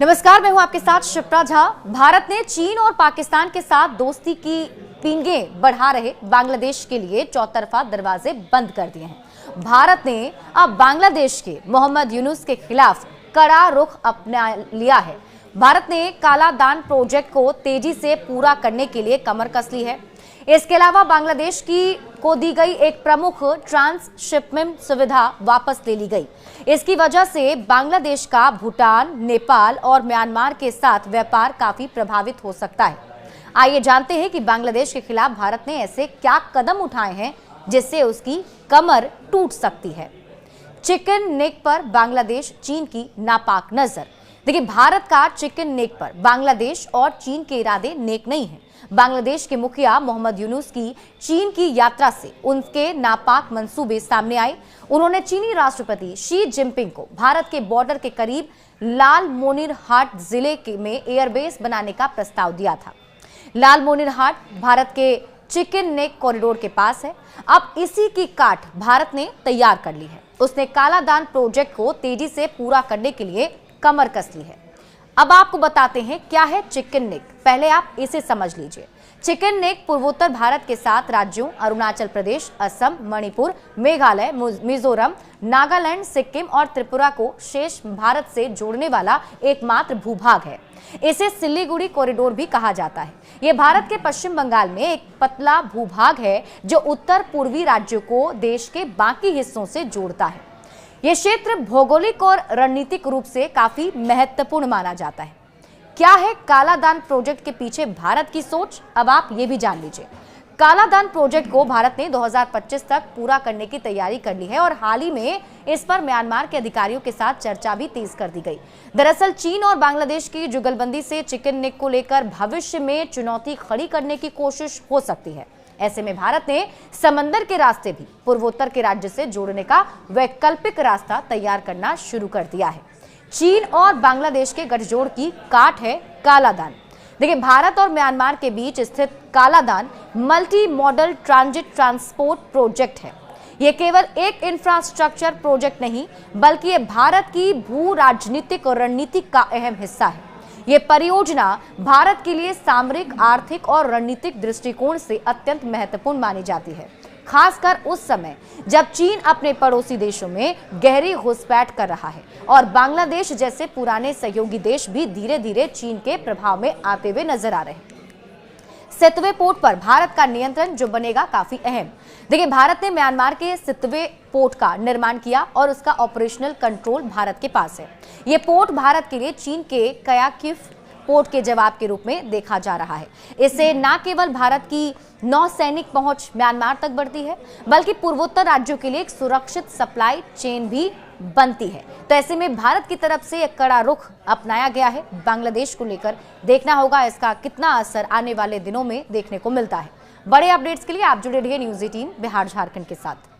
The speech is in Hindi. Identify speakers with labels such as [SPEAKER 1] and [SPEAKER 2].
[SPEAKER 1] नमस्कार, मैं हूं आपके साथ शिप्रा झा। भारत ने चीन और पाकिस्तान के साथ दोस्ती की पींगें बढ़ा रहे बांग्लादेश के लिए चौतरफा दरवाजे बंद कर दिए हैं। भारत ने अब बांग्लादेश के मोहम्मद यूनुस के खिलाफ कड़ा रुख अपना लिया है। भारत ने काला दान प्रोजेक्ट को तेजी से पूरा करने के लिए कमर कस ली है। इसके अलावा बांग्लादेश को दी गई एक प्रमुख ट्रांसशिपमेंट सुविधा वापस ले ली गई। इसकी वजह से बांग्लादेश का भूटान, नेपाल और म्यांमार के साथ व्यापार काफी प्रभावित हो सकता है। आइए जानते हैं कि बांग्लादेश के खिलाफ भारत ने ऐसे क्या कदम उठाए हैं जिससे उसकी कमर टूट सकती है। चिकन नेक पर बांग्लादेश चीन की नापाक नजर। देखिए, भारत का चिकन नेक पर बांग्लादेश और चीन के इरादे नेक नहीं है। बांग्लादेश के मुखिया मोहम्मद यूनुस की चीन की यात्रा से उनके नापाक मंसूबे सामने आए। उन्होंने चीनी राष्ट्रपति शी जिनपिंग को भारत के बॉर्डर के करीब लालमोनिरहाट जिले में एयरबेस बनाने का प्रस्ताव दिया था। लालमोनिरहाट भारत के चिकन नेक कॉरिडोर के पास है। अब इसी की काट भारत ने तैयार कर ली है। उसने काला दान प्रोजेक्ट को तेजी से पूरा करने के लिए कमर कस ली है। अब आपको बताते हैं क्या है चिकन नेक। पहले आप इसे समझ लीजिए। चिकन नेक पूर्वोत्तर भारत के 7 राज्यों अरुणाचल प्रदेश, असम, मणिपुर, मेघालय, मिजोरम, नागालैंड, सिक्किम और त्रिपुरा को शेष भारत से जोड़ने वाला एकमात्र भूभाग है। इसे सिल्लीगुड़ी कॉरिडोर भी कहा जाता है। यह भारत के पश्चिम बंगाल में एक पतला भूभाग है जो उत्तर पूर्वी राज्यों को देश के बाकी हिस्सों से जोड़ता है। यह क्षेत्र भौगोलिक और रणनीतिक रूप से काफी महत्वपूर्ण माना जाता है। क्या है काला दान प्रोजेक्ट के पीछे भारत की सोच, अब आप ये भी जान लीजिए। काला दान प्रोजेक्ट को भारत ने 2025 तक पूरा करने की तैयारी कर ली है और हाल ही में इस पर म्यांमार के अधिकारियों के साथ चर्चा भी तेज कर दी गई। दरअसल चीन और बांग्लादेश की जुगलबंदी से चिकन नेक को लेकर भविष्य में चुनौती खड़ी करने की कोशिश हो सकती है। ऐसे में भारत ने समंदर के रास्ते भी पूर्वोत्तर के राज्य से जोड़ने का वैकल्पिक रास्ता तैयार करना शुरू कर दिया है। चीन और बांग्लादेश के गठजोड़ की काट है काला दान। देखिए, भारत और म्यांमार के बीच स्थित काला दान multi modal transit transport project है। यह केवल एक इंफ्रास्ट्रक्चर प्रोजेक्ट नहीं, बल्कि यह भारत की भू राजनीतिक और रणनीति का अहम हिस्सा है। ये परियोजना भारत के लिए सामरिक, आर्थिक और रणनीतिक दृष्टिकोण से अत्यंत महत्वपूर्ण मानी जाती है, खासकर उस समय जब चीन अपने पड़ोसी देशों में गहरी घुसपैठ कर रहा है और बांग्लादेश जैसे पुराने सहयोगी देश भी धीरे धीरे चीन के प्रभाव में आते हुए नजर आ रहे हैं। सितवे पोर्ट पर भारत का नियंत्रण जो बनेगा काफी अहम। देखिए, भारत ने म्यांमार के सितवे पोर्ट का निर्माण किया और उसका ऑपरेशनल कंट्रोल भारत के पास है। यह पोर्ट भारत के लिए चीन के कयाकिफ पोर्ट के जवाब के रूप में देखा जा रहा है। इससे न केवल भारत की नौसैनिक पहुंच म्यांमार तक बढ़ती है, बल्कि पूर्वोत्तर राज्यों के लिए एक सुरक्षित सप्लाई चेन भी बनती है। तो ऐसे में भारत की तरफ से एक कड़ा रुख अपनाया गया है बांग्लादेश को लेकर। देखना होगा इसका कितना असर आने वाले दिनों में देखने को मिलता है। बड़े अपडेट्स के लिए आप जुड़े रहिए न्यूज़ 18 बिहार झारखंड के साथ।